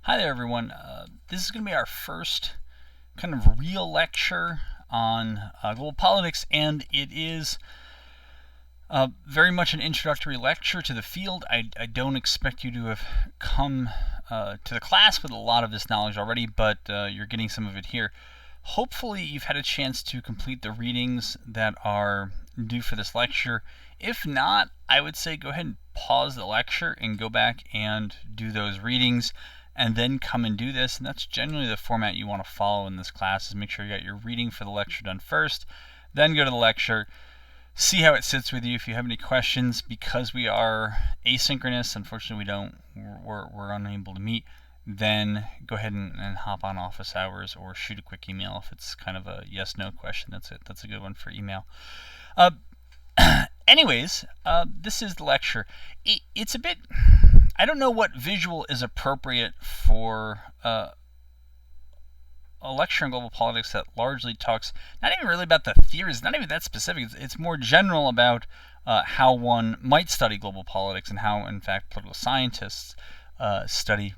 Hi there, everyone. This is going to be our first kind of real lecture on global politics, and it is very much an introductory lecture to the field. I don't expect you to have come to the class with a lot of this knowledge already, but you're getting some of it here. Hopefully you've had a chance to complete the readings that are due for this lecture. If not, I would say go ahead and pause the lecture and go back and do those readings and then come and do this. And that's generally the format you want to follow in this class, is make sure you got your reading for the lecture done first, then go to the lecture, see how it sits with you. If you have any questions, because we are asynchronous, unfortunately we're unable to meet, then go ahead and hop on office hours or shoot a quick email if it's kind of a yes/no question. That's a good one for email. Anyways, this is the lecture. It's a bit, I don't know what visual is appropriate for a lecture on global politics that largely talks not even really about the theories, not even that specific. It's more general about how one might study global politics and how, in fact, political scientists study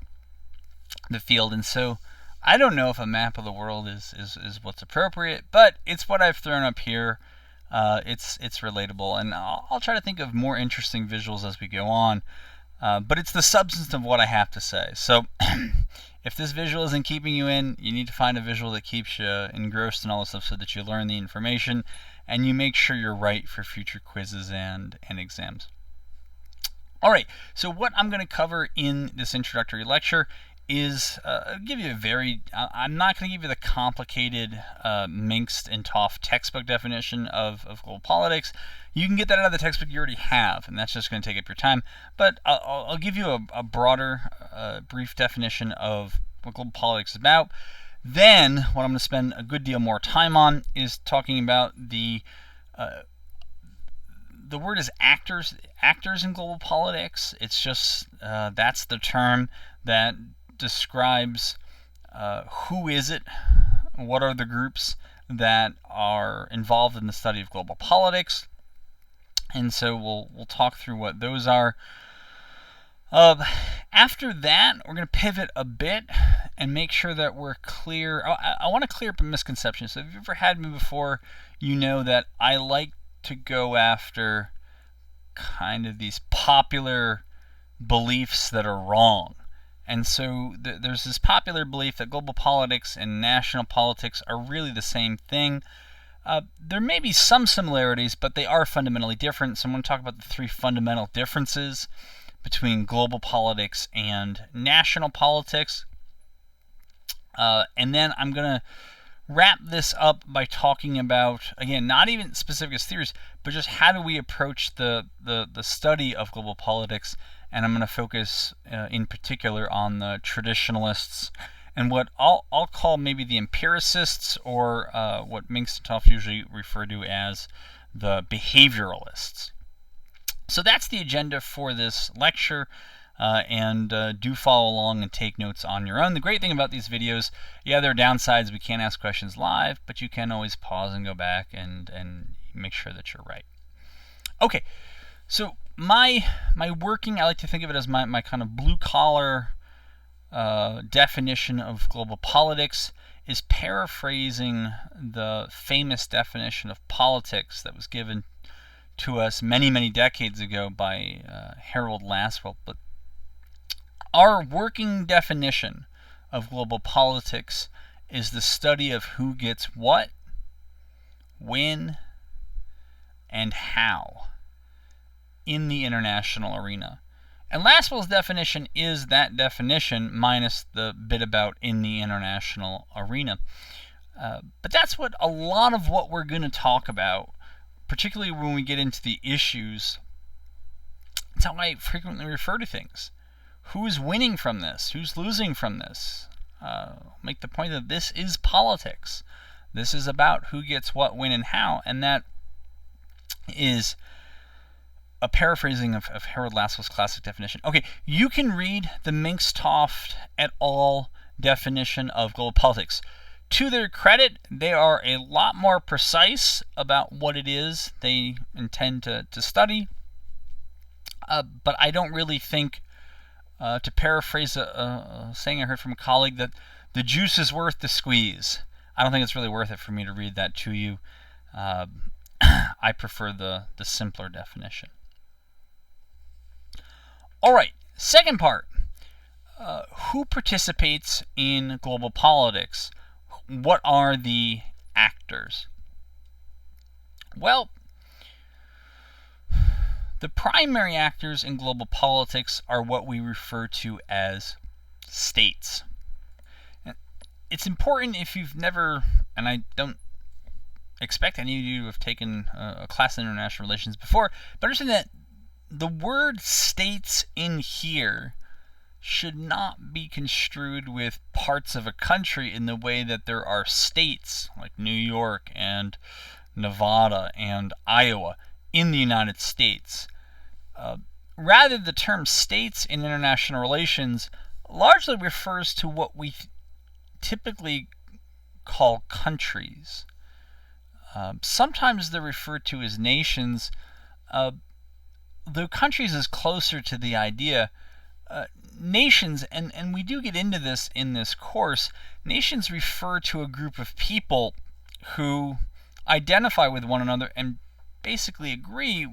the field. And so I don't know if a map of the world is what's appropriate, but it's what I've thrown up here. It's relatable, and I'll try to think of more interesting visuals as we go on. But it's the substance of what I have to say. So if this visual isn't keeping you in, you need to find a visual that keeps you engrossed in all this stuff so that you learn the information and you make sure you're right for future quizzes and exams. All right, so what I'm going to cover in this introductory lecture is give you I'm not going to give you the complicated Mengst and Toft textbook definition of global politics. You can get that out of the textbook you already have, and that's just going to take up your time. But I'll give you a broader, brief definition of what global politics is about. Then what I'm going to spend a good deal more time on is talking about the word is actors in global politics. It's just that's the term that describes who is it, what are the groups that are involved in the study of global politics, and so we'll talk through what those are. After that, we're going to pivot a bit and make sure that we're clear. I want to clear up a misconception. So if you've ever had me before, you know that I like to go after kind of these popular beliefs that are wrong. And so there's this popular belief that global politics and national politics are really the same thing. There may be some similarities, but they are fundamentally different. So I'm going to talk about the three fundamental differences between global politics and national politics. And then I'm going to wrap this up by talking about, again, not even specific as theories, but just how do we approach the study of global politics. And I'm going to focus in particular on the traditionalists and what I'll call maybe the empiricists, or what Mengst and Toft usually refer to as the behavioralists. So that's the agenda for this lecture, and do follow along and take notes on your own. The great thing about these videos, yeah, there are downsides. We can't ask questions live, but you can always pause and go back and make sure that you're right. Okay, so my working, I like to think of it as my kind of blue-collar definition of global politics is paraphrasing the famous definition of politics that was given to us many, many decades ago by Harold Lasswell. But our working definition of global politics is the study of who gets what, when, and how in the international arena. And Lasswell's definition is that definition minus the bit about in the international arena. But that's what a lot of what we're going to talk about, particularly when we get into the issues. It's how I frequently refer to things. Who's winning from this? Who's losing from this? Make the point that this is politics. This is about who gets what, when, and how, and that is a paraphrasing of Harold Lasswell's classic definition. Okay, you can read the Mengst-Toft et al. Definition of global politics. To their credit, they are a lot more precise about what it is they intend to study, but I don't really think To paraphrase a saying I heard from a colleague, that the juice is worth the squeeze. I don't think it's really worth it for me to read that to you. I prefer the simpler definition. All right, second part. Who participates in global politics? What are the actors? Well, the primary actors in global politics are what we refer to as states. It's important, if you've never, and I don't expect any of you to have taken a class in international relations before, but understand that the word states in here should not be construed with parts of a country in the way that there are states like New York and Nevada and Iowa in the United States. Rather, the term states in international relations largely refers to what we typically call countries. Sometimes they're referred to as nations, though countries is closer to the idea. Nations, and we do get into this in this course, nations refer to a group of people who identify with one another and basically agree,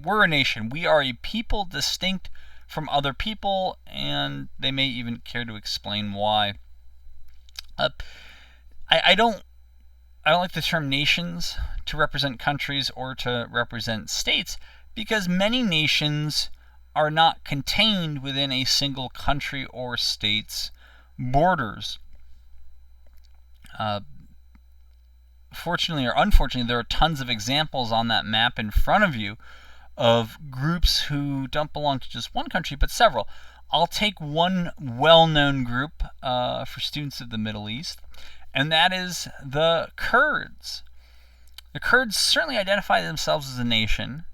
we're a nation. We are a people distinct from other people, and they may even care to explain why. I don't like the term nations to represent countries or to represent states, because many nations are not contained within a single country or state's borders. Fortunately or unfortunately, there are tons of examples on that map in front of you of groups who don't belong to just one country, but several. I'll take one well-known group for students of the Middle East, and that is the Kurds. The Kurds certainly identify themselves as a nation.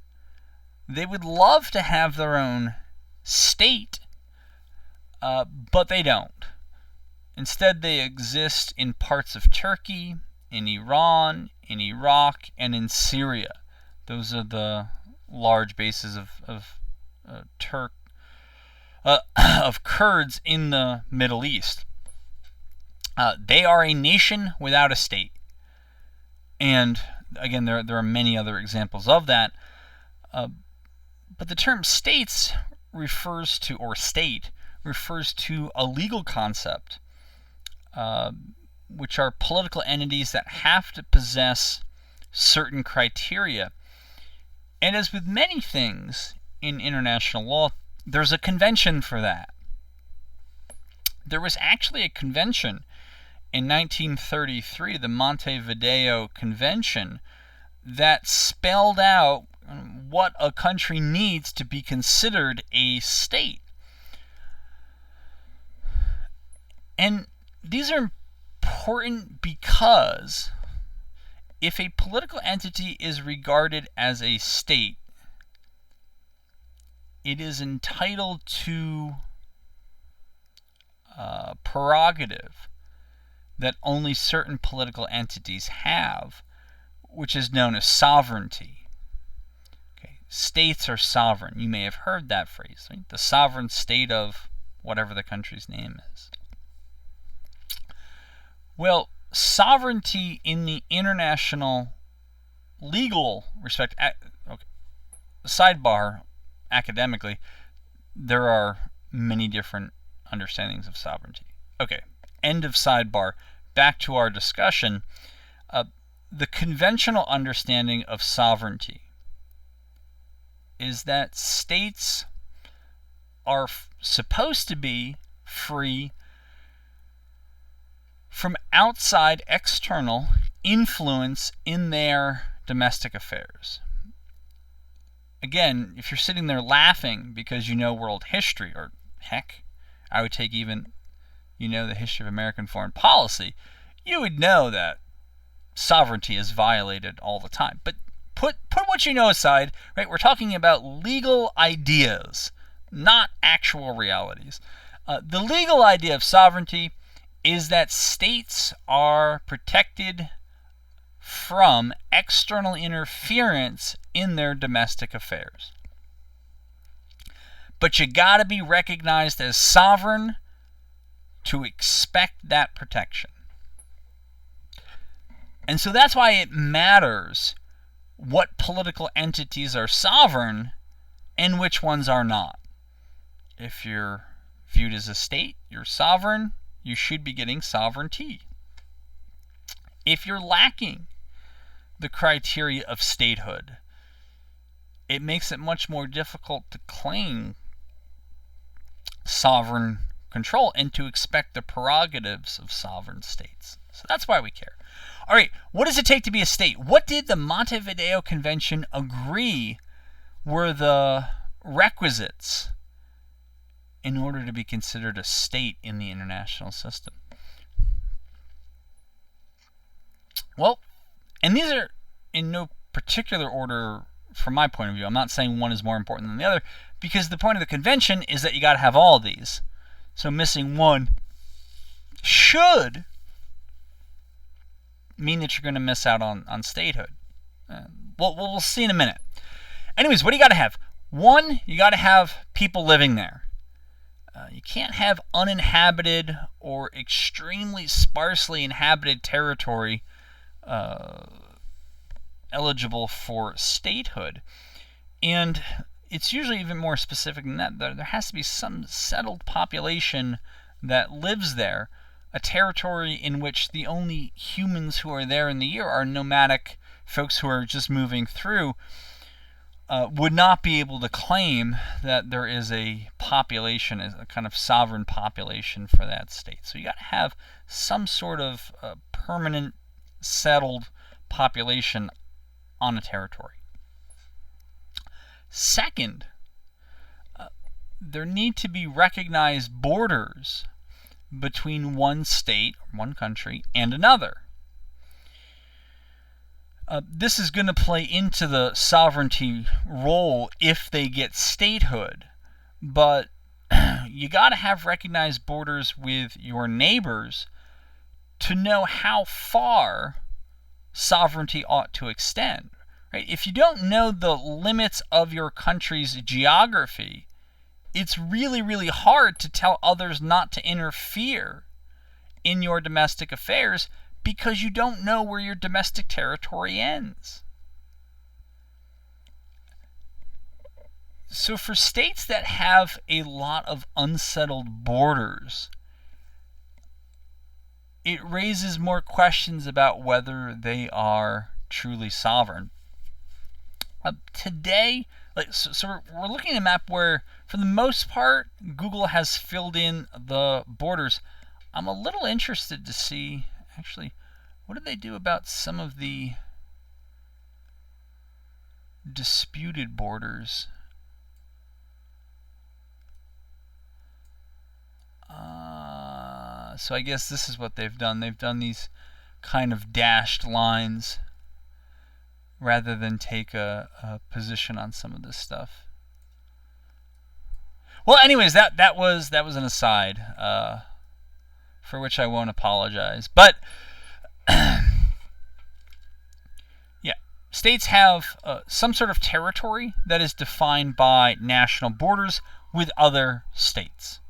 They would love to have their own state, but they don't. Instead, they exist in parts of Turkey, in Iran, in Iraq, and in Syria. Those are the large bases of Kurds in the Middle East. They are a nation without a state. And again, there are many other examples of that. But the term states refers to, or state, refers to a legal concept, which are political entities that have to possess certain criteria. And as with many things in international law, there's a convention for that. There was actually a convention in 1933, the Montevideo Convention, that spelled out what a country needs to be considered a state. And these are important because if a political entity is regarded as a state, it is entitled to prerogative that only certain political entities have, which is known as sovereignty. Okay. States are sovereign. You may have heard that phrase, right? The sovereign state of whatever the country's name is. Well, sovereignty in the international legal respect, okay, sidebar, academically, there are many different understandings of sovereignty. Okay, end of sidebar. Back to our discussion. The conventional understanding of sovereignty is that states are supposed to be free from outside external influence in their domestic affairs. Again, if you're sitting there laughing because you know world history, or heck, I would take even, the history of American foreign policy, you would know that sovereignty is violated all the time. But put what you know aside, right? We're talking about legal ideas, not actual realities. The legal idea of sovereignty is that states are protected from external interference in their domestic affairs. but you got to be recognized as sovereign to expect that protection. And so that's why it matters what political entities are sovereign and which ones are not. If you're viewed as a state, you're sovereign, you should be getting sovereignty. If you're lacking the criteria of statehood, it makes it much more difficult to claim sovereign control and to expect the prerogatives of sovereign states. So that's why we care. All right, what does it take to be a state? What did the Montevideo Convention agree were the requisites in order to be considered a state in the international system? Well, and these are in no particular order from my point of view. I'm not saying one is more important than the other, because the point of the convention is that you got to have all of these. So missing one should mean that you're going to miss out on statehood. We'll see in a minute. Anyways, what do you got to have? One, you got to have people living there. You can't have uninhabited or extremely sparsely inhabited territory eligible for statehood. And it's usually even more specific than that. There has to be some settled population that lives there, a territory in which the only humans who are there in the year are nomadic folks who are just moving through, would not be able to claim that there is a population, a kind of sovereign population for that state. So you got to have some sort of permanent, settled population on a territory. Second, there need to be recognized borders between one state, one country, and another. This is going to play into the sovereignty role if they get statehood, but you got to have recognized borders with your neighbors to know how far sovereignty ought to extend. Right? If you don't know the limits of your country's geography, it's really, really hard to tell others not to interfere in your domestic affairs because you don't know where your domestic territory ends. So for states that have a lot of unsettled borders, it raises more questions about whether they are truly sovereign. Today, we're looking at a map where, for the most part, Google has filled in the borders. I'm a little interested to see, actually, what did they do about some of the disputed borders? So I guess this is what they've done. They've done these kind of dashed lines rather than take a position on some of this stuff. Well, anyways, that was an aside, for which I won't apologize. But yeah, states have some sort of territory that is defined by national borders with other states.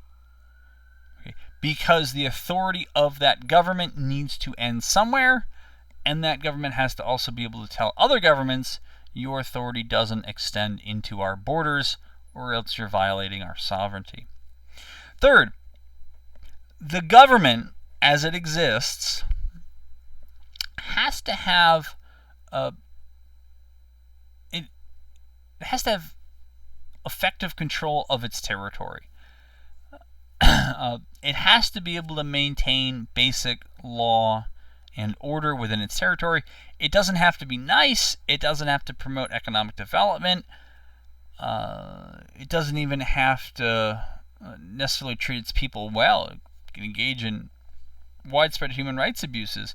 Okay? Because the authority of that government needs to end somewhere, and that government has to also be able to tell other governments, your authority doesn't extend into our borders, or else you're violating our sovereignty. Third, the government, as it exists, has to have effective control of its territory. It has to be able to maintain basic law and order within its territory. It doesn't have to be nice. It doesn't have to promote economic development. It doesn't even have to necessarily treat its people well. It can engage in widespread human rights abuses.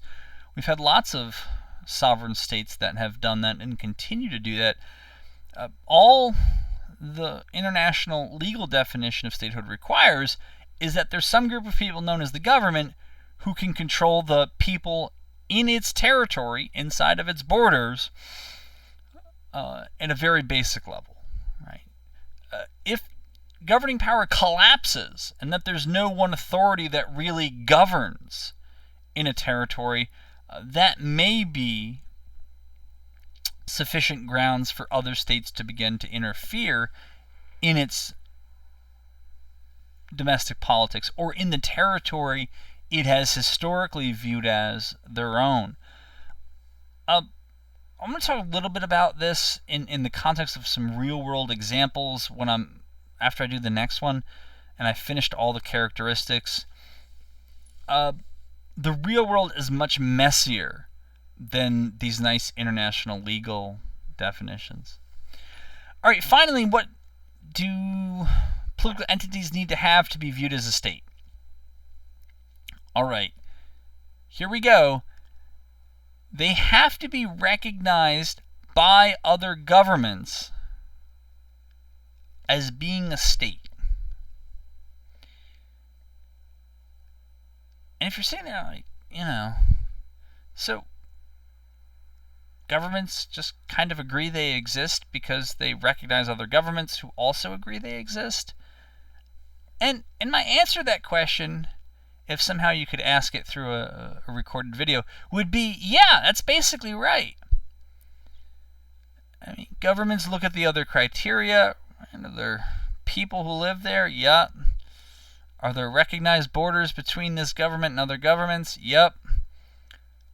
We've had lots of sovereign states that have done that and continue to do that. All the international legal definition of statehood requires is that there's some group of people known as the government who can control the people in its territory, inside of its borders, at a very basic level. Right? If governing power collapses and that there's no one authority that really governs in a territory, that may be sufficient grounds for other states to begin to interfere in its domestic politics or in the territory it has historically viewed as their own. I'm going to talk a little bit about this in the context of some real-world examples after I do the next one and I finished all the characteristics. The real world is much messier than these nice international legal definitions. All right, finally, what do political entities need to have to be viewed as a state? All right, here we go. They have to be recognized by other governments as being a state. And if you're sitting there like, so governments just kind of agree they exist because they recognize other governments who also agree they exist? And my answer to that question, if somehow you could ask it through a recorded video, would be, yeah, that's basically right. I mean, governments look at the other criteria, and are there people who live there? Yeah. Are there recognized borders between this government and other governments? Yep.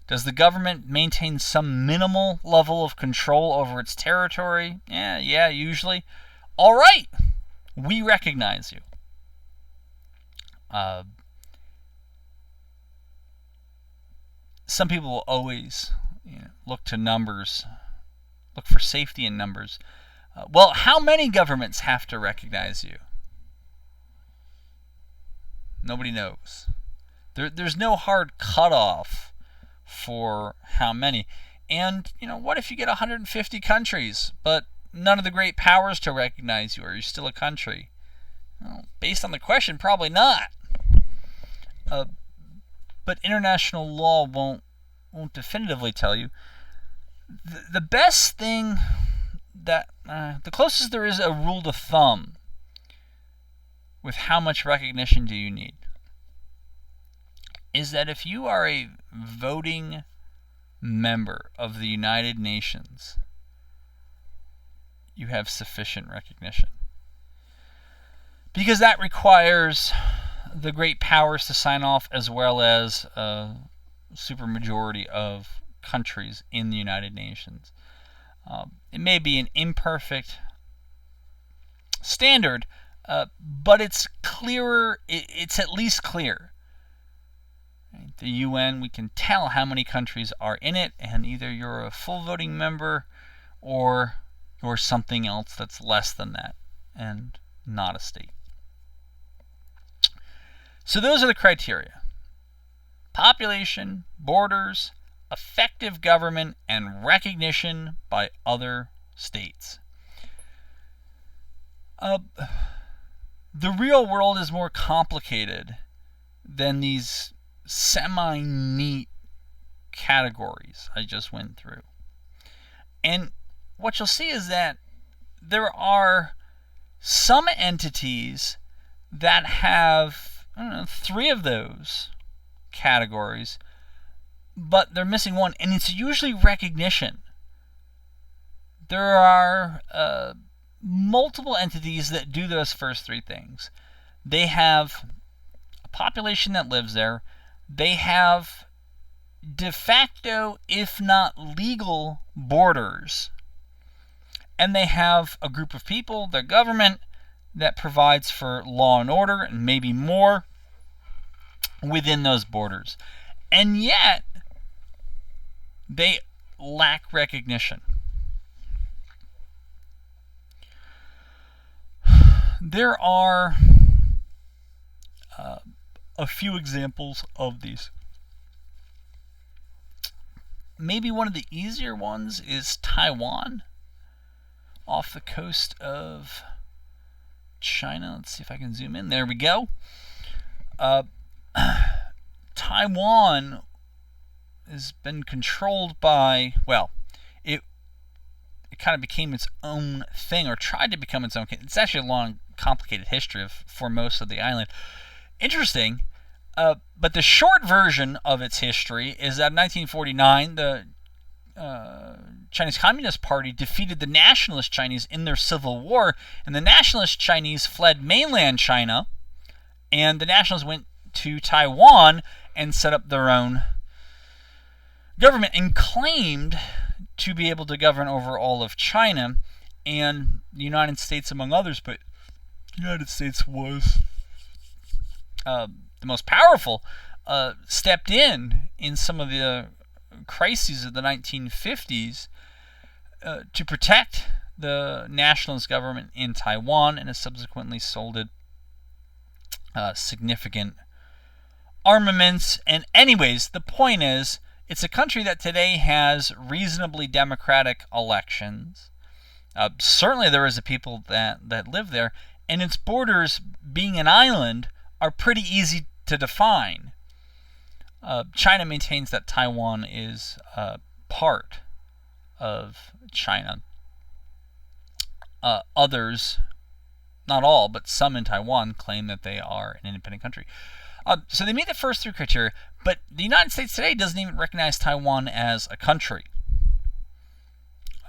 Does the government maintain some minimal level of control over its territory? Yeah, usually. All right, we recognize you. Some people will always look to numbers, look for safety in numbers. Well, how many governments have to recognize you? Nobody knows. There's no hard cutoff for how many. And, what if you get 150 countries, but none of the great powers to recognize you? Are you still a country? Well, based on the question, probably not. But international law won't definitively tell you. The best thing that, the closest there is a rule of thumb with how much recognition do you need, is that if you are a voting member of the United Nations, you have sufficient recognition. Because that requires the great powers to sign off, as well as a supermajority of countries in the United Nations. It may be an imperfect standard, but it's clearer. It's at least clear. The UN, we can tell how many countries are in it, and either you're a full voting member or you're something else that's less than that and not a state. So those are the criteria: population, borders, effective government, and recognition by other states. The real world is more complicated than these semi-neat categories I just went through. And what you'll see is that there are some entities that have, 3 of those categories, but they're missing one, and it's usually recognition. There are multiple entities that do those first 3 things. They have a population that lives there. They have de facto, if not legal, borders. And they have a group of people, their government, that provides for law and order, and maybe more, within those borders. And yet, they lack recognition. There are a few examples of these. Maybe one of the easier ones is Taiwan, off the coast of China. Let's see if I can zoom in. There we go. Taiwan has been controlled by, it kind of became its own thing, or tried to become its own. It's actually a long complicated history of Formosa, the island. Interesting, but the short version of its history is that in 1949, the Chinese Communist Party defeated the Nationalist Chinese in their civil war, and the Nationalist Chinese fled mainland China, and the Nationalists went to Taiwan and set up their own government and claimed to be able to govern over all of China and the United States, among others. But the United States was the most powerful, stepped in some of the crises of the 1950s to protect the nationalist government in Taiwan, and has subsequently sold it significant armaments. And anyways, the point is, it's a country that today has reasonably democratic elections. Certainly there is a people that live there, and its borders, being an island, are pretty easy to define. China maintains that Taiwan is part of China. Others, not all, but some in Taiwan, claim that they are an independent country. So they meet the first three criteria, but the United States today doesn't even recognize Taiwan as a country.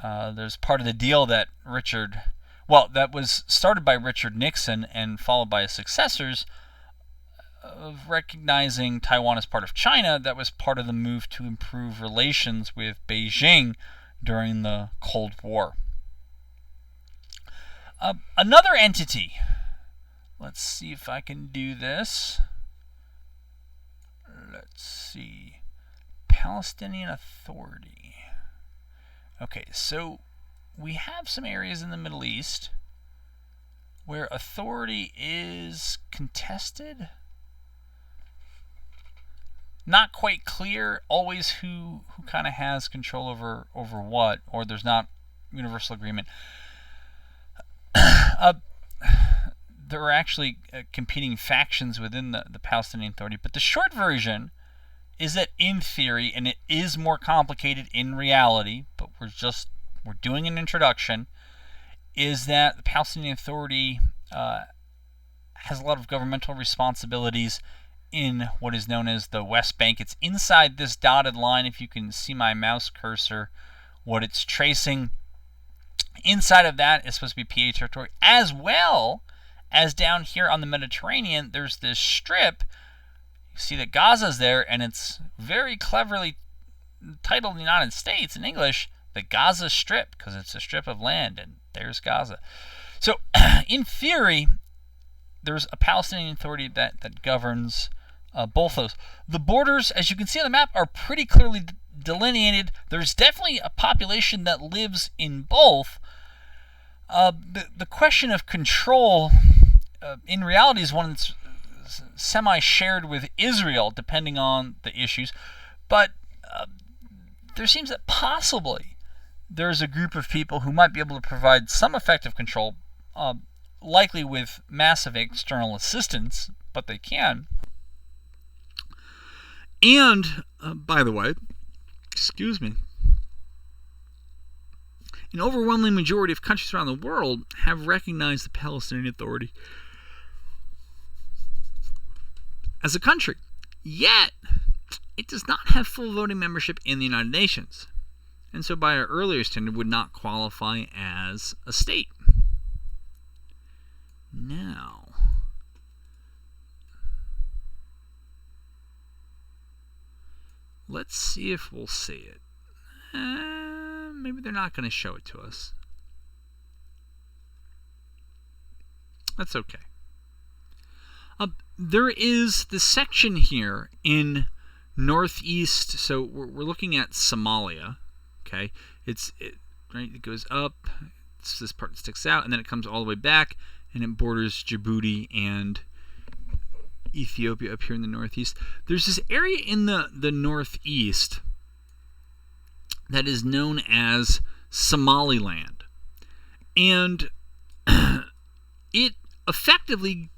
There's part of the deal that that was started by Richard Nixon and followed by his successors, of recognizing Taiwan as part of China. That was part of the move to improve relations with Beijing during the Cold War. Another entity. Let's see if I can do this. Let's see. Palestinian Authority. Okay, so we have some areas in the Middle East where authority is contested. Not quite clear always who kind of has control over what, or there's not universal agreement. There are actually competing factions within the Palestinian Authority, but the short version is that in theory, and it is more complicated in reality, but we're doing an introduction, is that the Palestinian Authority has a lot of governmental responsibilities in what is known as the West Bank. It's inside this dotted line, if you can see my mouse cursor, what it's tracing. Inside of that is supposed to be PA territory, as well as down here on the Mediterranean, there's this strip. You see that Gaza's there, and it's very cleverly titled in the United States in English, the Gaza Strip, because it's a strip of land, and there's Gaza. So, in theory, there's a Palestinian Authority that governs both those. The borders, as you can see on the map, are pretty clearly delineated. There's definitely a population that lives in both. The question of control, in reality, is one that's semi-shared with Israel, depending on the issues. But there seems that possibly there's a group of people who might be able to provide some effective control, likely with massive external assistance, but they can. And, by the way, excuse me, an overwhelming majority of countries around the world have recognized the Palestinian Authority as a country. Yet, it does not have full voting membership in the United Nations, and so by our earlier standard would not qualify as a state. Now, let's see if we'll see it. Maybe they're not going to show it to us. That's okay. There is the section here in northeast. So we're looking at Somalia. Okay, right. It goes up. It's this part that sticks out, and then it comes all the way back, and it borders Djibouti and Ethiopia up here in the northeast. There's this area in the northeast that is known as Somaliland, and it effectively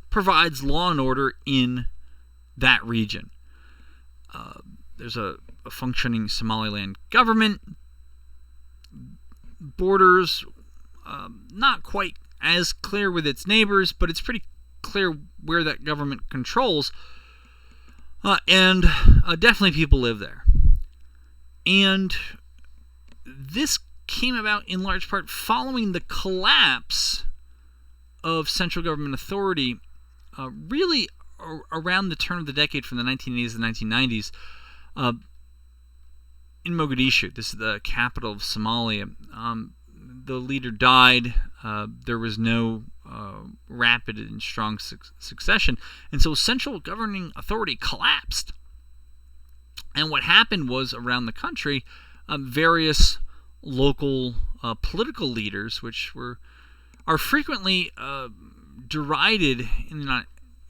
provides law and order in that region. There's a functioning Somaliland government. Borders not quite as clear with its neighbors, but it's pretty clear where that government controls. And definitely people live there. And this came about in large part following the collapse of central government authority, really around the turn of the decade from the 1980s to the 1990s, in Mogadishu. This is the capital of Somalia. The leader died. There was no rapid and strong succession, and so central governing authority collapsed. And what happened was, around the country, various local political leaders, which are frequently derided in the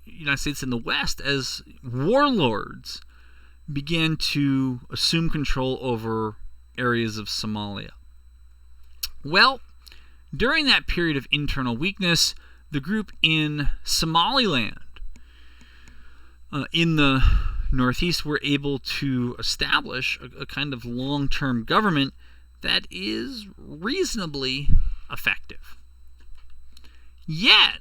United States and the West as warlords, began to assume control over areas of Somalia. Well, during that period of internal weakness, the group in Somaliland, in the Northeast, were able to establish a kind of long-term government that is reasonably effective. Yet,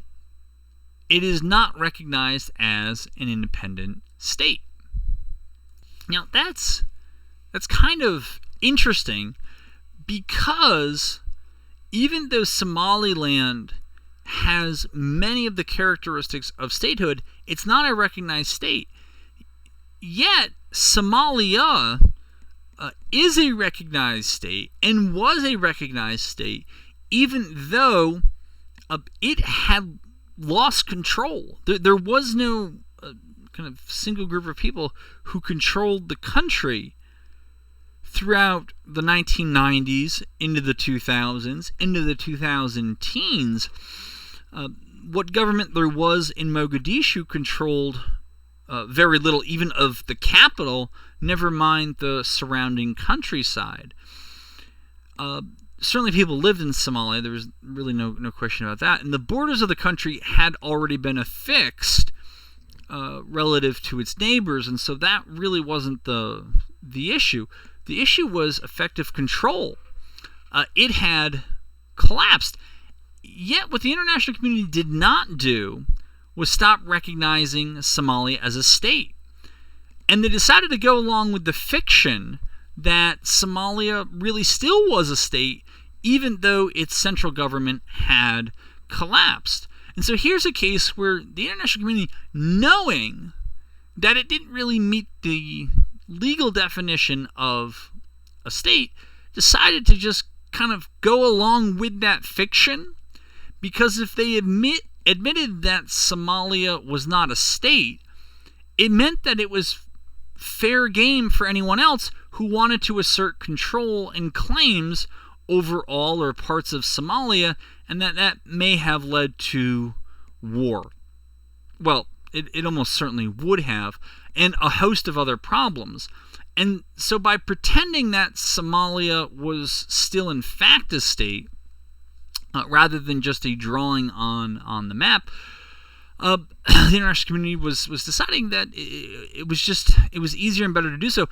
it is not recognized as an independent state. Now, that's kind of interesting, because even though Somaliland has many of the characteristics of statehood, it's not a recognized state. Yet, Somalia is a recognized state, and was a recognized state, even though it had lost control. There was no kind of single group of people who controlled the country throughout the 1990s, into the 2000s, into the 2010s. What government there was in Mogadishu controlled very little, even of the capital, never mind the surrounding countryside. Certainly people lived in Somalia. There was really no question about that. And the borders of the country had already been affixed relative to its neighbors, and so that really wasn't the issue. The issue was effective control. It had collapsed. Yet what the international community did not do was stop recognizing Somalia as a state. And they decided to go along with the fiction that Somalia really still was a state, even though its central government had collapsed. And so here's a case where the international community, knowing that it didn't really meet the legal definition of a state, decided to just kind of go along with that fiction, because if they admitted that Somalia was not a state, it meant that it was fair game for anyone else who wanted to assert control and claims over all or parts of Somalia, and that may have led to war. Well, it almost certainly would have, and a host of other problems. And so by pretending that Somalia was still in fact a state, rather than just a drawing on the map, the international community was deciding that it was easier and better to do so.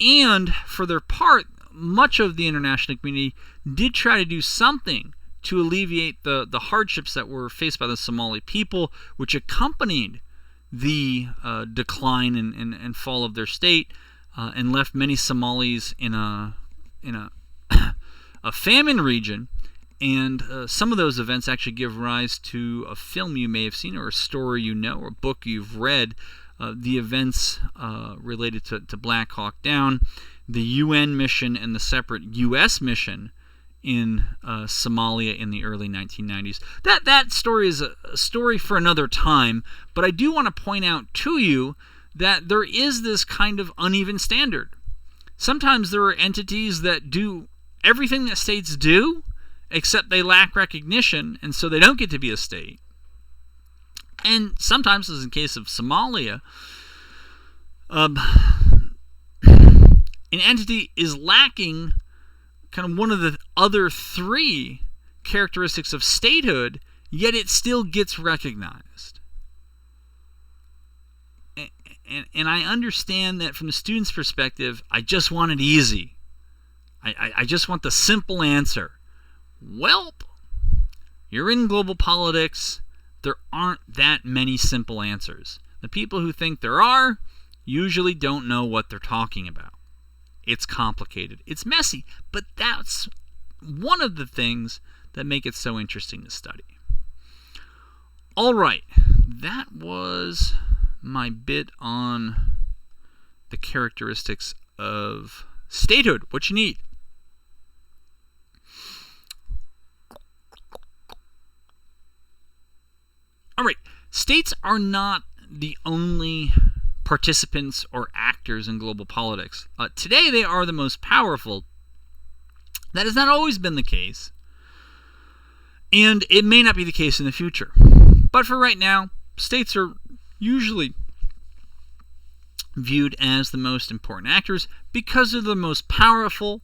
And for their part, much of the international community did try to do something to alleviate the hardships that were faced by the Somali people, which accompanied the decline and fall of their state, and left many Somalis in a famine region. And some of those events actually give rise to a film you may have seen, or a story you know, or a book you've read. The events related to Black Hawk Down, the UN mission, and the separate U.S. mission in Somalia in the early 1990s. That story is a story for another time, but I do want to point out to you that there is this kind of uneven standard. Sometimes there are entities that do everything that states do, except they lack recognition, and so they don't get to be a state. And sometimes, as in the case of Somalia, an entity is lacking kind of one of the other three characteristics of statehood, yet it still gets recognized. And I understand that from the student's perspective, I just want it easy. I just want the simple answer. Well, you're in global politics, there aren't that many simple answers. The people who think there are usually don't know what they're talking about. It's complicated. It's messy, but that's one of the things that make it so interesting to study. All right, that was my bit on the characteristics of statehood, what you need. All right, states are not the only participants or actors in global politics. Today, they are the most powerful. That has not always been the case, and it may not be the case in the future. But for right now, states are usually viewed as the most important actors because they're the most powerful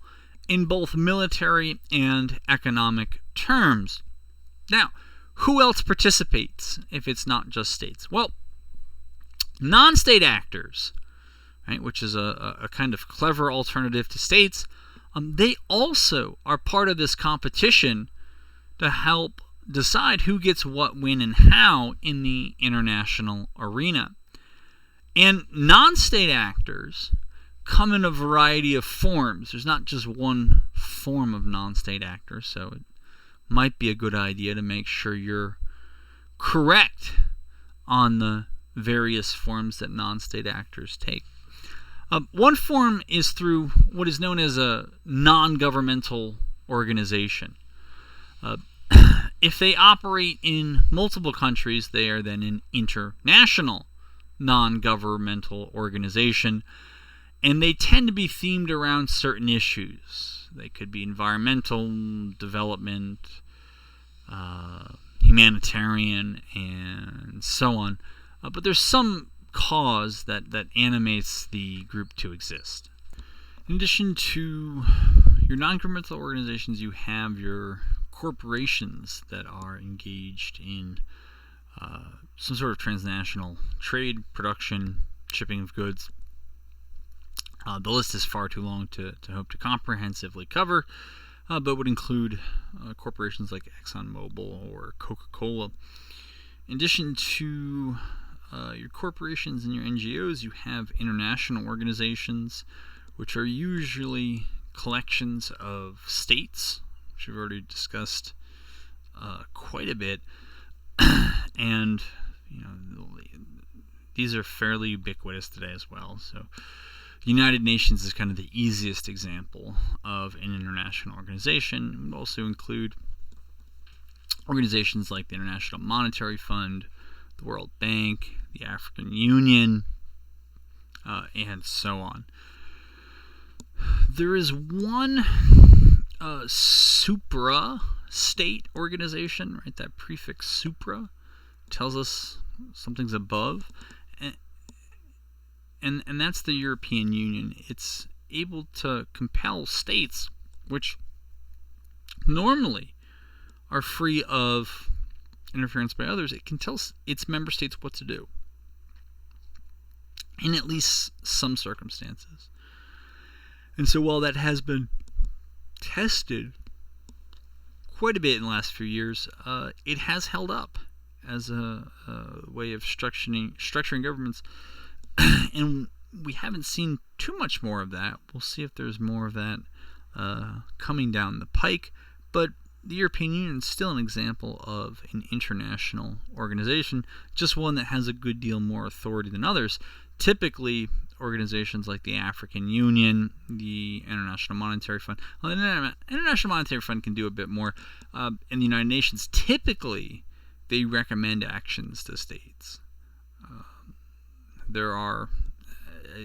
in both military and economic terms. Now, who else participates if it's not just states? Well, non-state actors, right, which is a kind of clever alternative to states, they also are part of this competition to help decide who gets what, when, and how in the international arena. And non-state actors come in a variety of forms. There's not just one form of non-state actor, so it might be a good idea to make sure you're correct on the various forms that non-state actors take. One form is through what is known as a non-governmental organization. If they operate in multiple countries, they are then an international non-governmental organization, and they tend to be themed around certain issues. They could be environmental, development, humanitarian, and so on. But there's some cause that animates the group to exist. In addition to your non-governmental organizations, you have your corporations that are engaged in some sort of transnational trade, production, shipping of goods. The list is far too long to hope to comprehensively cover, but would include corporations like ExxonMobil or Coca-Cola. In addition to your corporations and your NGOs, you have international organizations, which are usually collections of states, which we've already discussed quite a bit, and these are fairly ubiquitous today as well. So the United Nations is kind of the easiest example of an international organization. It would also include organizations like the International Monetary Fund, the World Bank, the African Union, and so on. There is one supra-state organization, right? That prefix supra tells us something's above, and that's the European Union. It's able to compel states, which normally are free of interference by others. It can tell its member states what to do in at least some circumstances. And so while that has been tested quite a bit in the last few years, it has held up as a way of structuring governments. And we haven't seen too much more of that. We'll see if there's more of that coming down the pike. But the European Union is still an example of an international organization, just one that has a good deal more authority than others. Typically, organizations like the African Union, the International Monetary Fund. Well, the International Monetary Fund can do a bit more. In the United Nations, typically, they recommend actions to states. There are,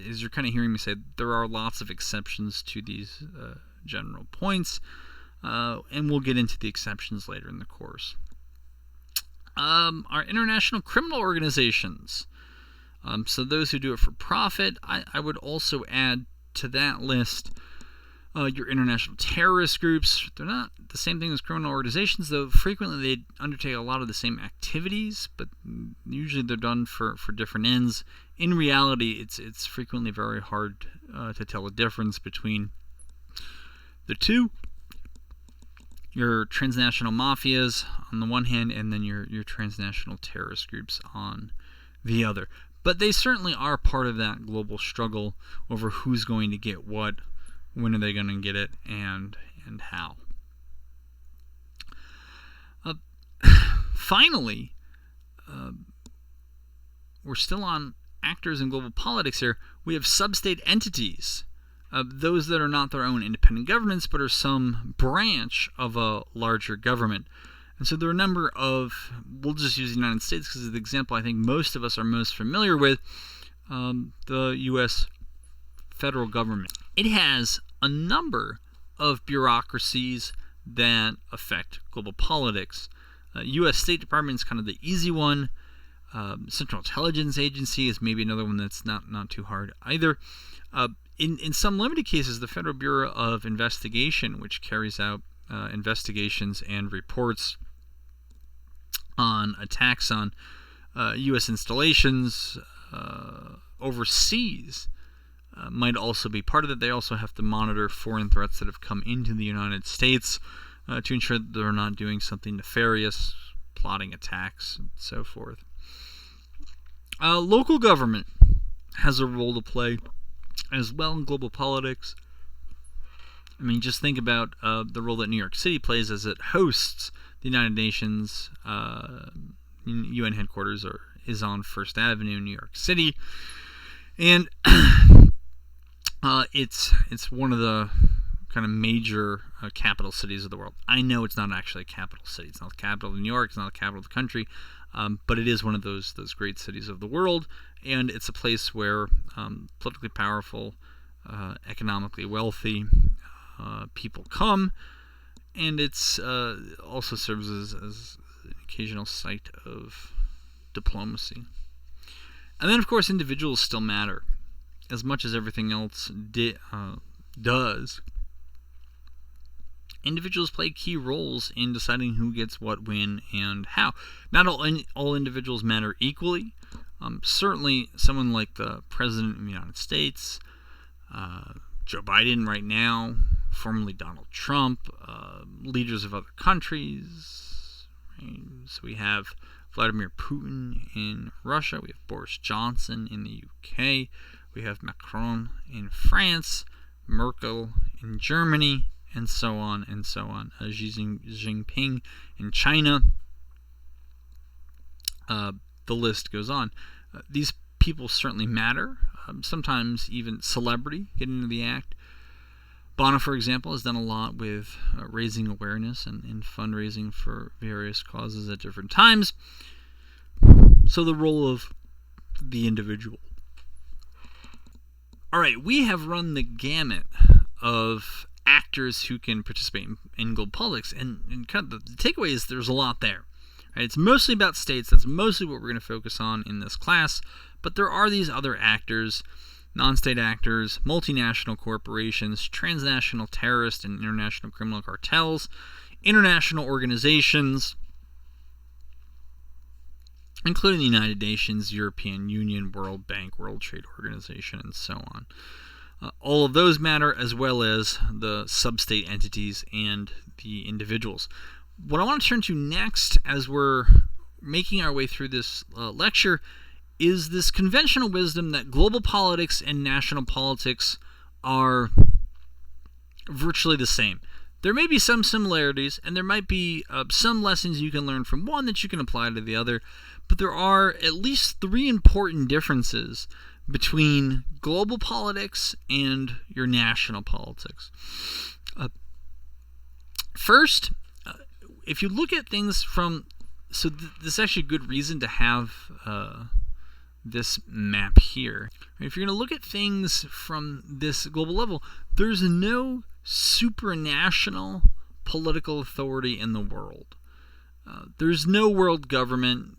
as you're kind of hearing me say, there are lots of exceptions to these general points, and we'll get into the exceptions later in the course. Our international criminal organizations. So those who do it for profit, I would also add to that list your international terrorist groups. They're not the same thing as criminal organizations, though frequently they undertake a lot of the same activities, but usually they're done for different ends. In reality, it's frequently very hard to tell the difference between the two. your transnational mafias on the one hand, and then your transnational terrorist groups on the other. But they certainly are part of that global struggle over who's going to get what, when are they going to get it, and how. Finally, we're still on actors in global politics here. We have sub-state entities, those that are not their own independent governments, but are some branch of a larger government. And so there are a number of, we'll just use the United States because of the example I think most of us are most familiar with, the U.S. federal government. It has a number of bureaucracies that affect global politics. U.S. State Department is kind of the easy one. Central Intelligence Agency is maybe another one that's not too hard either. In some limited cases, the Federal Bureau of Investigation, which carries out investigations and reports on attacks on U.S. installations overseas, might also be part of it. They also have to monitor foreign threats that have come into the United States to ensure that they're not doing something nefarious, plotting attacks, and so forth. Local government has a role to play as well in global politics. I mean, just think about the role that New York City plays as it hosts the United Nations. UN headquarters is on First Avenue in New York City, and it's one of the kind of major capital cities of the world. I know it's not actually a capital city. It's not the capital of New York. It's not the capital of the country. But it is one of those great cities of the world, and it's a place where politically powerful, economically wealthy people come, and it's also serves as an occasional site of diplomacy. And then, of course, individuals still matter as much as everything else does. Individuals play key roles in deciding who gets what, when, and how. Not all individuals matter equally. Certainly, someone like the President of the United States, Joe Biden right now, formerly Donald Trump, leaders of other countries. Right? So we have Vladimir Putin in Russia. We have Boris Johnson in the UK. We have Macron in France, Merkel in Germany, and so on and so on. Xi Jinping in China. The list goes on. These people certainly matter. Sometimes even celebrity get into the act. Bono, for example, has done a lot with raising awareness and fundraising for various causes at different times. So the role of the individual. All right, we have run the gamut of actors who can participate in global politics, and kind of the takeaway is there's a lot there. Right? It's mostly about states. That's mostly what we're going to focus on in this class, but there are these other actors, non-state actors, multinational corporations, transnational terrorist and international criminal cartels, international organizations, including the United Nations, European Union, World Bank, World Trade Organization, and so on. All of those matter, as well as the sub-state entities and the individuals. What I want to turn to next, as we're making our way through this lecture, is this conventional wisdom that global politics and national politics are virtually the same. There may be some similarities, and there might be some lessons you can learn from one that you can apply to the other, but there are at least three important differences between global politics and your national politics. First, if you look at things from... So this is actually a good reason to have this map here. If you're going to look at things from this global level, there's no supranational political authority in the world. There's no world government.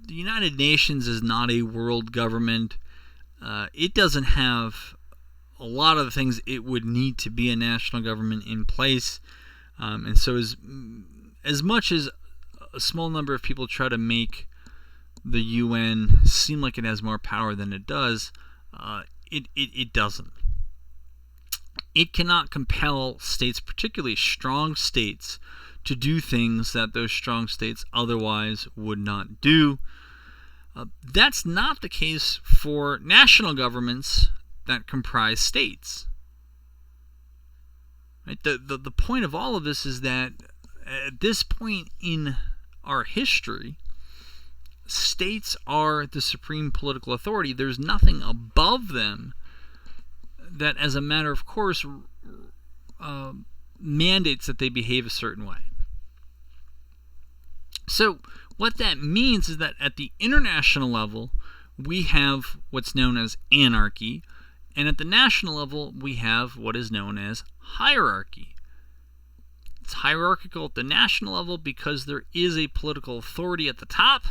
The United Nations is not a world government. It doesn't have a lot of the things it would need to be a national government in place. And so as much as a small number of people try to make the UN seem like it has more power than it does, it doesn't. It cannot compel states, particularly strong states, to do things that those strong states otherwise would not do. That's not the case for national governments that comprise states. Right? The point of all of this is that at this point in our history, states are the supreme political authority. There's nothing above them that, as a matter of course, mandates that they behave a certain way. So what that means is that at the international level, we have what's known as anarchy, and at the national level, we have what is known as hierarchy. It's hierarchical at the national level because there is a political authority at the top.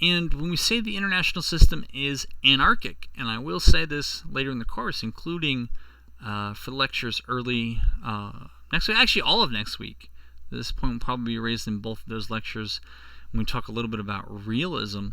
And when we say the international system is anarchic, and I will say this later in the course, including for the lectures early next week, actually all of next week. This point will probably be raised in both of those lectures when we talk a little bit about realism.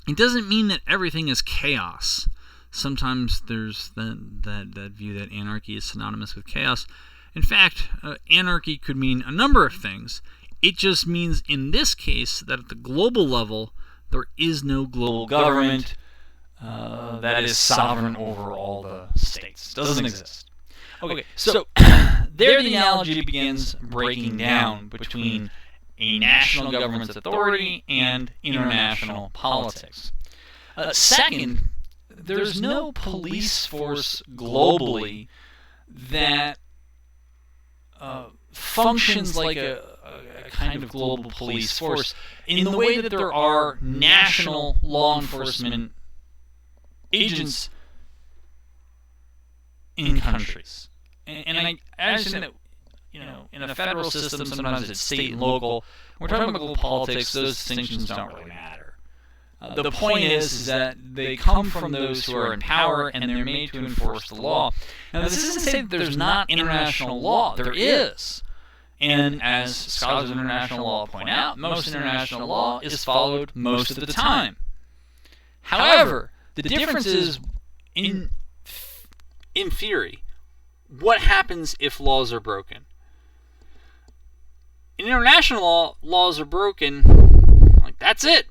It doesn't mean that everything is chaos. Sometimes there's that view that anarchy is synonymous with chaos. In fact, anarchy could mean a number of things. It just means in this case that at the global level, there is no global government that is sovereign over all the states. Doesn't exist. Okay, so there the analogy begins breaking down between a national government's authority and international politics. Second, there's no police force globally that functions like a kind of global police force in the way that there are national law enforcement agents in countries. And I understand that, in a federal system, sometimes it's state and local. We're talking about global politics, those distinctions don't really matter. The point is that they come from those who are in power, and they're made to enforce the law. Now, this isn't to say that there's not international law. There is. And as scholars of international law point out, most international law is followed most of the time. However, the difference is, in theory, what happens if laws are broken? In international law, laws are broken, like that's it.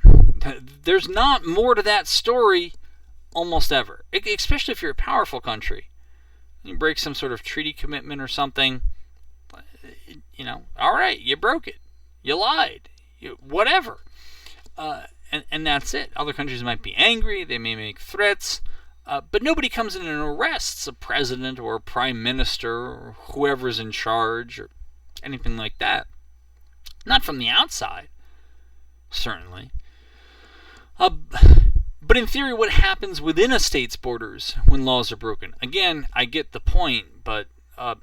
There's not more to that story almost ever, especially if you're a powerful country. You break some sort of treaty commitment or something, all right, you broke it. You lied. Whatever. And that's it. Other countries might be angry. They may make threats. But nobody comes in and arrests a president or a prime minister or whoever's in charge or anything like that. Not from the outside, certainly. But in theory, what happens within a state's borders when laws are broken? Again, I get the point, but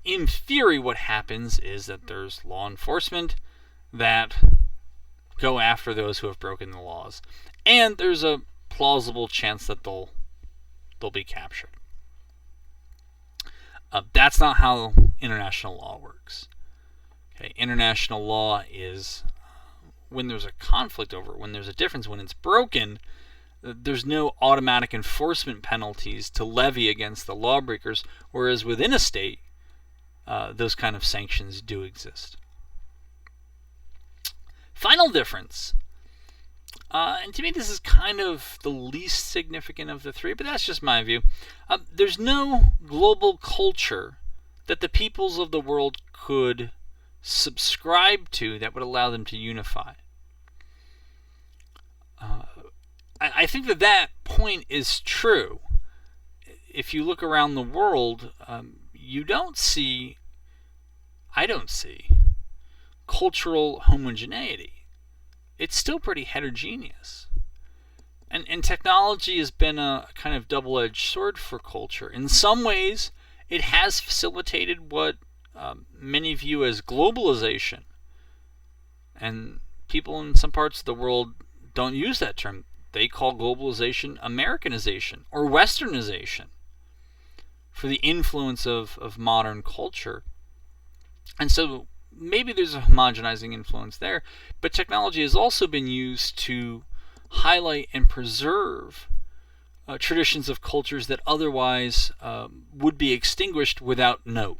in theory, what happens is that there's law enforcement that go after those who have broken the laws. And there's a plausible chance that they'll be captured. That's not how international law works. Okay, international law is when there's a conflict over it, when there's a difference, when it's broken, there's no automatic enforcement penalties to levy against the lawbreakers, whereas within a state, those kind of sanctions do exist. Final difference. And to me, this is kind of the least significant of the three, but that's just my view. There's no global culture that the peoples of the world could subscribe to that would allow them to unify. I think that point is true. If you look around the world, you don't see, I don't see, cultural homogeneity. It's still pretty heterogeneous. And technology has been a kind of double-edged sword for culture. In some ways, it has facilitated what many view as globalization. And people in some parts of the world don't use that term. They call globalization Americanization or Westernization for the influence of modern culture. And so maybe there's a homogenizing influence there, but technology has also been used to highlight and preserve traditions of cultures that otherwise would be extinguished without note.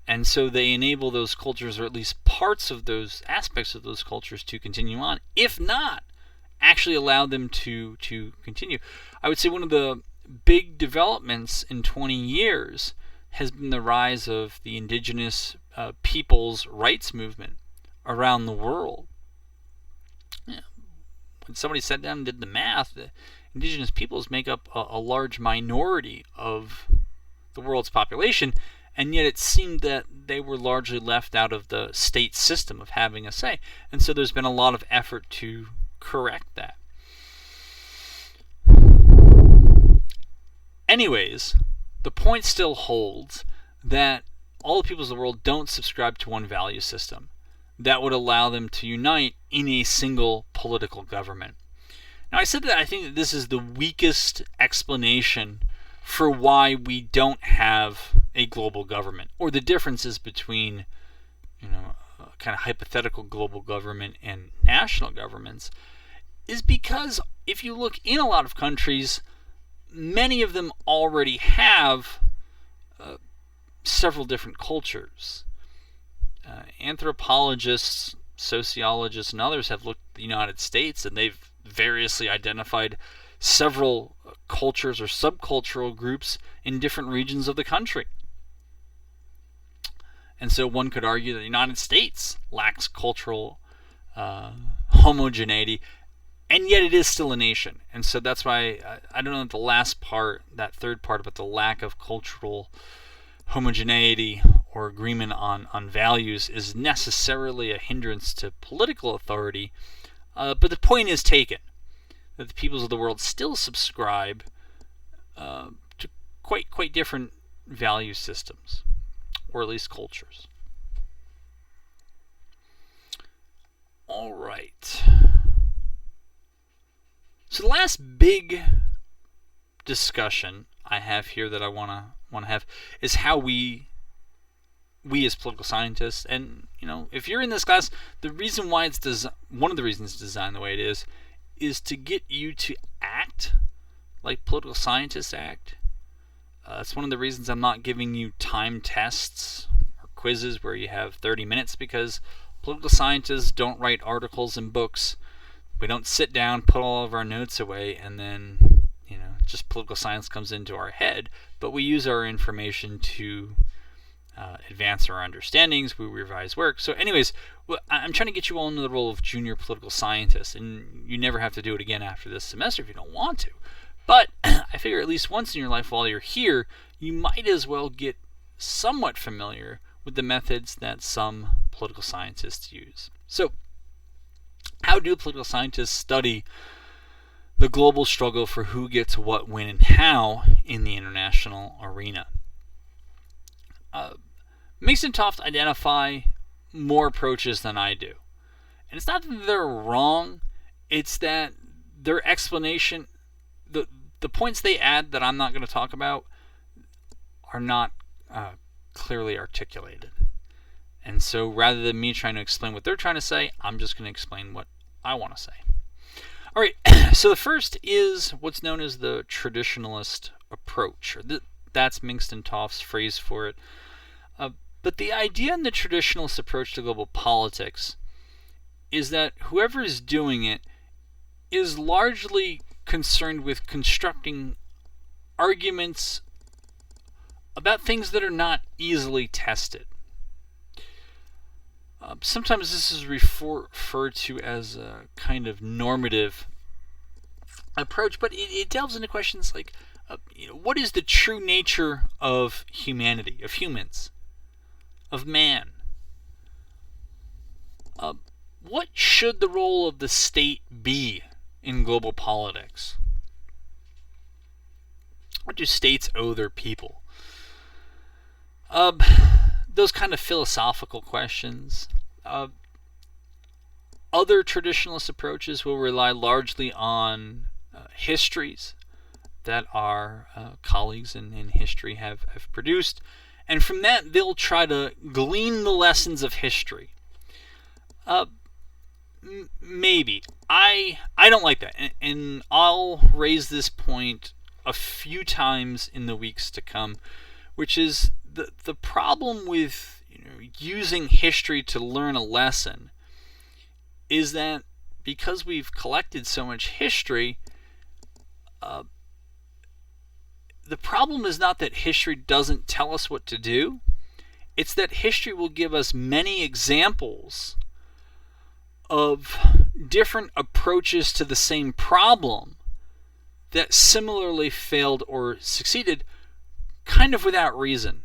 And so they enable those cultures, or at least parts of those aspects of those cultures, to continue on. If not, actually allow them to continue. I would say one of the big developments in 20 years has been the rise of the indigenous people's rights movement around the world. When somebody sat down and did the math, the indigenous peoples make up a large minority of the world's population, and yet it seemed that they were largely left out of the state system of having a say. And so there's been a lot of effort to correct that. Anyways, the point still holds that all the peoples of the world don't subscribe to one value system that would allow them to unite in a single political government. Now, I said that I think that this is the weakest explanation for why we don't have a global government, or the differences between, kind of hypothetical global government and national governments, is because if you look in a lot of countries, many of them already have several different cultures. Anthropologists, sociologists, and others have looked at the United States, and they've variously identified several cultures or subcultural groups in different regions of the country. And so one could argue that the United States lacks cultural homogeneity, and yet it is still a nation. And so that's why I don't know that the last part, that third part about the lack of cultural homogeneity or agreement on values, is necessarily a hindrance to political authority. But the point is taken, that the peoples of the world still subscribe to quite different value systems, or at least cultures. All right. So the last big discussion I have here that I want to have is how we as political scientists, and if you're in this class, the reason why it's one of the reasons it's designed the way it is to get you to act like political scientists act. It's one of the reasons I'm not giving you time tests or quizzes where you have 30 minutes, because political scientists don't write articles and books. We don't sit down, put all of our notes away, and then just political science comes into our head. But we use our information to advance our understandings. We revise work. So anyways, I'm trying to get you all into the role of junior political scientist, and you never have to do it again after this semester if you don't want to. But I figure at least once in your life while you're here, you might as well get somewhat familiar with the methods that some political scientists use. So how do political scientists study the global struggle for who gets what, when, and how in the international arena? Mix and Toft identify more approaches than I do. And it's not that they're wrong, it's that their explanation, the points they add that I'm not going to talk about, are not clearly articulated. And so rather than me trying to explain what they're trying to say, I'm just going to explain what I want to say. All right, so the first is what's known as the traditionalist approach. That's Mix and Toft's phrase for it. But the idea in the traditionalist approach to global politics is that whoever is doing it is largely concerned with constructing arguments about things that are not easily tested. Sometimes this is referred to as a kind of normative approach, but it delves into questions like, what is the true nature of humanity, of humans, of man? What should the role of the state be in global politics? What do states owe their people? Those kind of philosophical questions. Other traditionalist approaches will rely largely on histories that our colleagues in history have produced, and from that they'll try to glean the lessons of history. Maybe. I don't like that, and I'll raise this point a few times in the weeks to come, which is the problem with using history to learn a lesson is that because we've collected so much history, the problem is not that history doesn't tell us what to do. It's that history will give us many examples of different approaches to the same problem that similarly failed or succeeded, kind of without reason.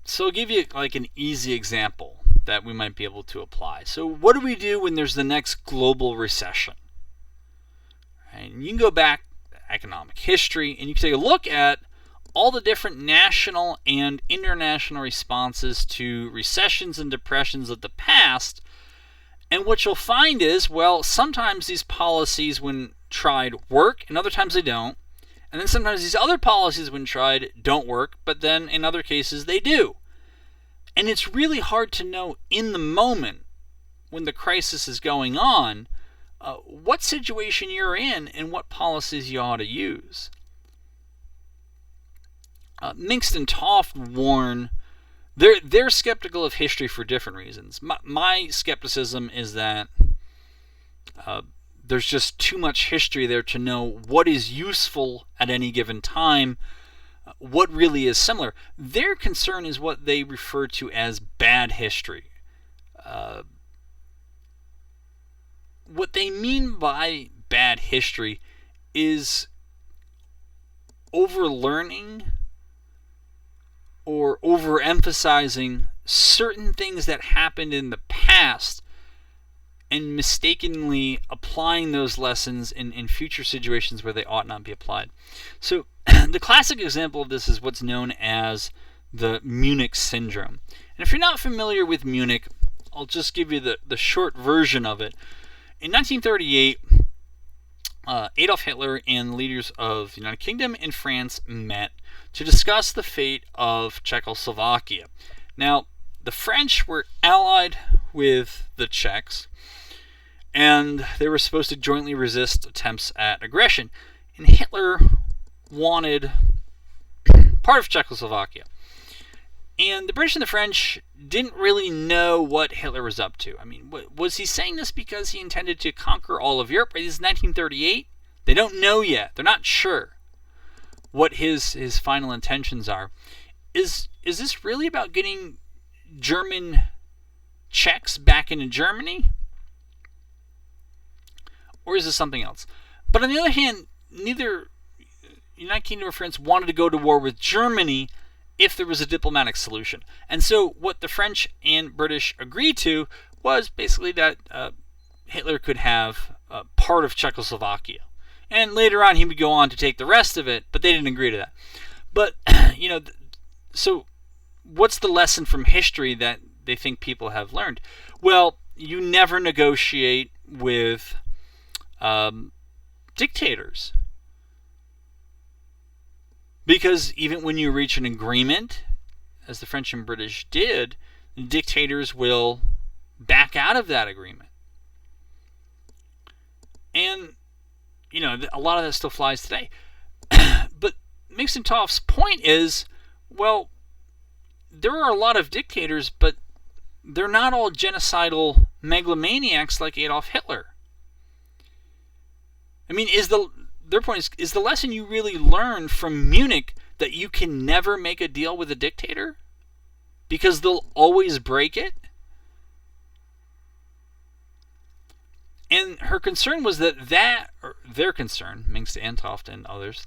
So I'll give you like an easy example that we might be able to apply. So what do we do when there's the next global recession? And you can go back to economic history and you can take a look at all the different national and international responses to recessions and depressions of the past. And what you'll find is, well, sometimes these policies, when tried, work, and other times they don't. And then sometimes these other policies, when tried, don't work, but then in other cases they do. And it's really hard to know in the moment, when the crisis is going on, what situation you're in and what policies you ought to use. Mingst and Toft warn, they're skeptical of history for different reasons. My skepticism is that there's just too much history there to know what is useful at any given time, what really is similar. Their concern is what they refer to as bad history. What they mean by bad history is overlearning or overemphasizing certain things that happened in the past and mistakenly applying those lessons in future situations where they ought not be applied. So the classic example of this is what's known as the Munich syndrome. And if you're not familiar with Munich, I'll just give you the short version of it. In 1938, Adolf Hitler and leaders of the United Kingdom and France met to discuss the fate of Czechoslovakia. Now, the French were allied with the Czechs, and they were supposed to jointly resist attempts at aggression. And Hitler wanted part of Czechoslovakia. And the British and the French didn't really know what Hitler was up to. I mean, was he saying this because he intended to conquer all of Europe? This is 1938. They don't know yet. They're not sure what his final intentions are. Is this really about getting German Czechs back into Germany? Or is this something else? But on the other hand, neither United Kingdom or France wanted to go to war with Germany if there was a diplomatic solution. And so what the French and British agreed to was basically that Hitler could have part of Czechoslovakia. And later on he would go on to take the rest of it, but they didn't agree to that. But, so what's the lesson from history that they think people have learned? Well, you never negotiate with dictators. Because even when you reach an agreement, as the French and British did, dictators will back out of that agreement. And, a lot of that still flies today. But Mingst and Toft's point is, well, there are a lot of dictators, but they're not all genocidal megalomaniacs like Adolf Hitler. I mean, their point is the lesson you really learn from Munich that you can never make a deal with a dictator because they'll always break it? And her concern was or their concern, Mingst and Toft and others,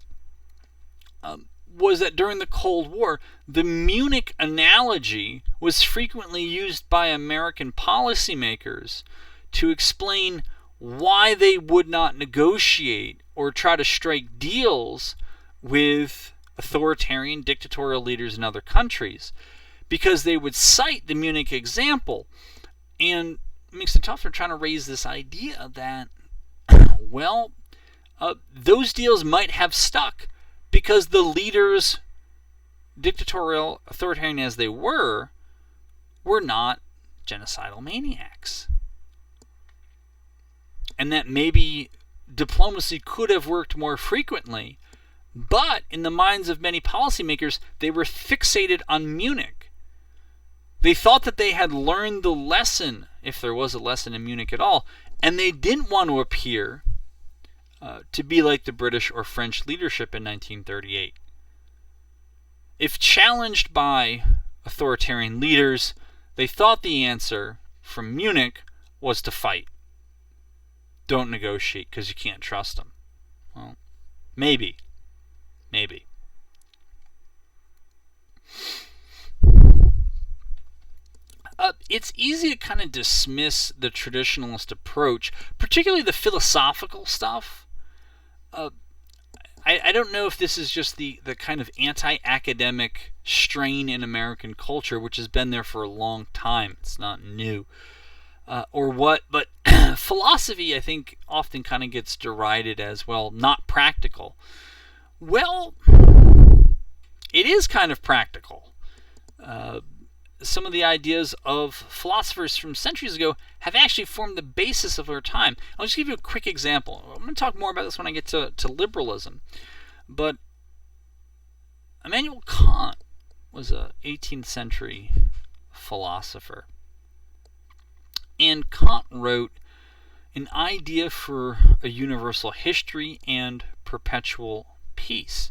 was that during the Cold War, the Munich analogy was frequently used by American policymakers to explain why they would not negotiate or try to strike deals with authoritarian dictatorial leaders in other countries, because they would cite the Munich example. And Mingst and Toft are trying to raise this idea that, those deals might have stuck because the leaders, dictatorial, authoritarian as they were not genocidal maniacs. And that maybe diplomacy could have worked more frequently But in the minds of many policymakers, they were fixated on Munich. They thought that they had learned the lesson, if there was a lesson in Munich at all, and they didn't want to appear to be like the British or French leadership in 1938. If challenged by authoritarian leaders, they thought the answer from Munich was to fight. Don't negotiate because you can't trust them. Well, maybe. It's easy to kind of dismiss the traditionalist approach, particularly the philosophical stuff. I don't know if this is just the kind of anti-academic strain in American culture, which has been there for a long time. It's not new. Or what, but philosophy, I think, often kind of gets derided as, well, not practical. Well, it is kind of practical. Some of the ideas of philosophers from centuries ago have actually formed the basis of our time. I'll just give you a quick example. I'm going to talk more about this when I get to liberalism. But Immanuel Kant was an 18th century philosopher. And Kant wrote an idea for a universal history and perpetual peace.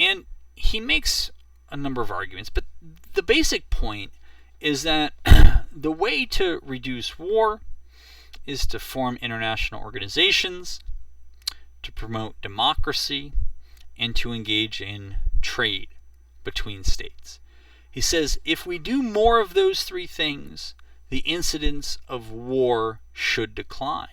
And he makes a number of arguments, but the basic point is that the way to reduce war is to form international organizations, to promote democracy, and to engage in trade between states. He says if we do more of those three things, the incidence of war should decline.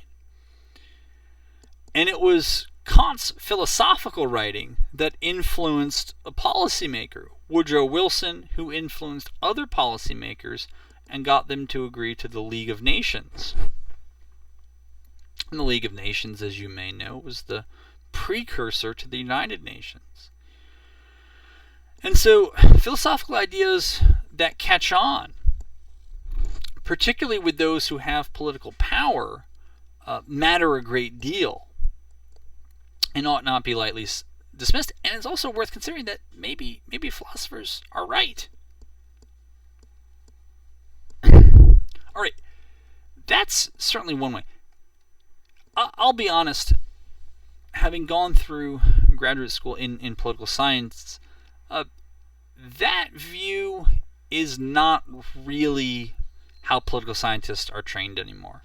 And it was Kant's philosophical writing that influenced a policymaker, Woodrow Wilson, who influenced other policymakers and got them to agree to the League of Nations. And the League of Nations, as you may know, was the precursor to the United Nations. And so philosophical ideas that catch on, particularly with those who have political power, matter a great deal and ought not be lightly dismissed. And it's also worth considering that maybe philosophers are right. All right, that's certainly one way. I'll be honest, having gone through graduate school in political science, that view is not really how political scientists are trained anymore.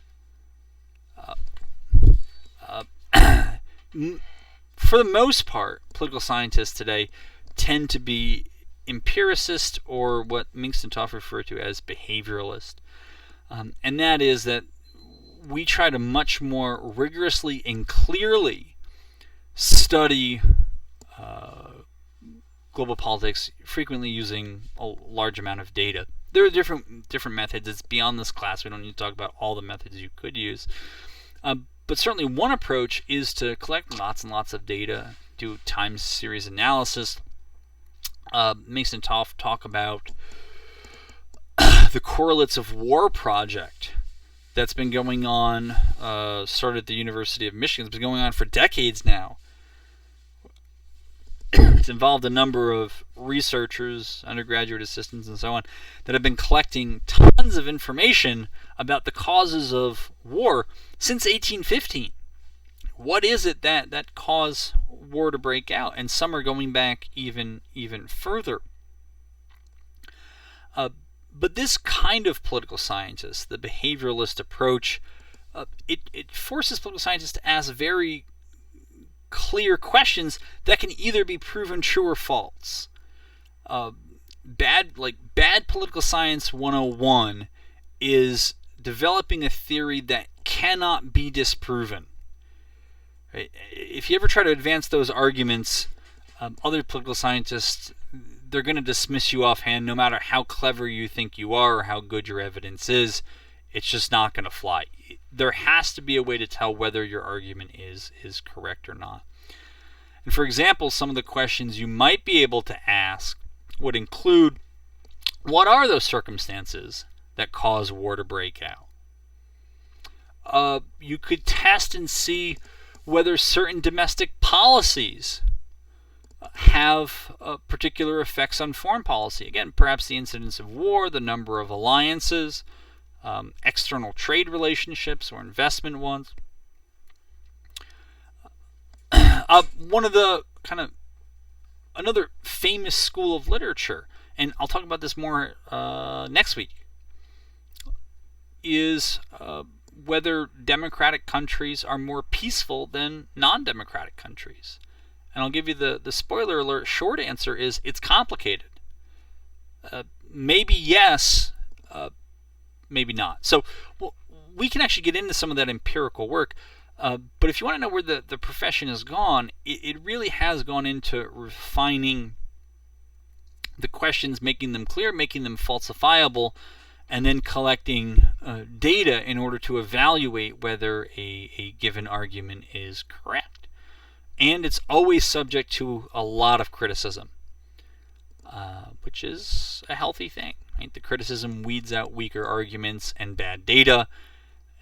For the most part, political scientists today tend to be empiricist, or what Minc-Sintoff referred to as behavioralist. And that is that we try to much more rigorously and clearly study global politics, frequently using a large amount of data. There are different methods. It's beyond this class. We don't need to talk about all the methods you could use. But certainly one approach is to collect lots and lots of data, do time series analysis. Minc-Sintoff talk about the Correlates of War project that's been going on, started at the University of Michigan. It's been going on for decades now. It's involved a number of researchers, undergraduate assistants, and so on, that have been collecting tons of information about the causes of war since 1815. What is it that caused war to break out? And some are going back even further. But this kind of political scientist, the behavioralist approach, it forces political scientists to ask very clear questions that can either be proven true or false. Bad political science 101 is developing a theory that cannot be disproven. Right? If you ever try to advance those arguments, other political scientists, they're going to dismiss you offhand no matter how clever you think you are or how good your evidence is. It's just not going to fly. There has to be a way to tell whether your argument is correct or not. And for example, some of the questions you might be able to ask would include, what are those circumstances that cause war to break out? You could test and see whether certain domestic policies have particular effects on foreign policy. Again, perhaps the incidence of war, the number of alliances, external trade relationships or investment ones. One of the another famous school of literature, and I'll talk about this more next week, is whether democratic countries are more peaceful than non-democratic countries. And I'll give you the spoiler alert. Short answer is it's complicated. Maybe yes, maybe not. So we can actually get into some of that empirical work. But if you want to know where the profession has gone, it really has gone into refining the questions, making them clear, making them falsifiable, and then collecting data in order to evaluate whether a given argument is correct. And it's always subject to a lot of criticism, which is a healthy thing. Right? The criticism weeds out weaker arguments and bad data,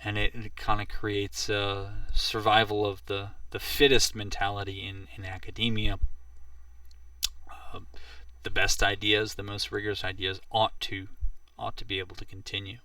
and it kind of creates a survival of the fittest mentality in academia. The best ideas, the most rigorous ideas ought to be able to continue.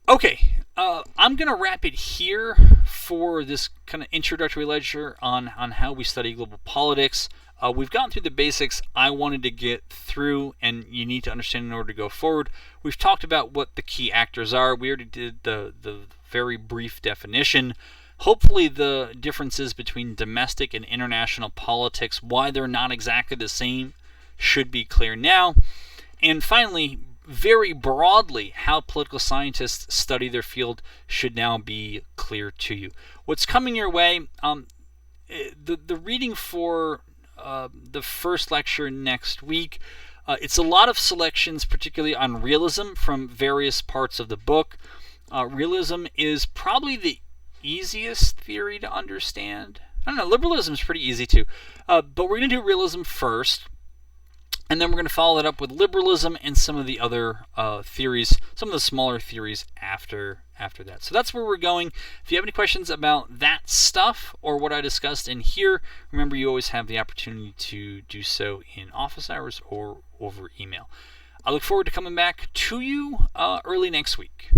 Okay, I'm going to wrap it here for this kind of introductory lecture on how we study global politics. We've gone through the basics I wanted to get through and you need to understand in order to go forward. We've talked about what the key actors are. We already did the very brief definition. Hopefully the differences between domestic and international politics, why they're not exactly the same, should be clear now. And finally, very broadly, how political scientists study their field should now be clear to you. What's coming your way, the reading for the first lecture next week, it's a lot of selections, particularly on realism from various parts of the book. Realism is probably the easiest theory to understand. I don't know, liberalism is pretty easy too. But we're going to do realism first. And then we're going to follow that up with liberalism and some of the other theories, some of the smaller theories after that. So that's where we're going. If you have any questions about that stuff or what I discussed in here, remember you always have the opportunity to do so in office hours or over email. I look forward to coming back to you early next week.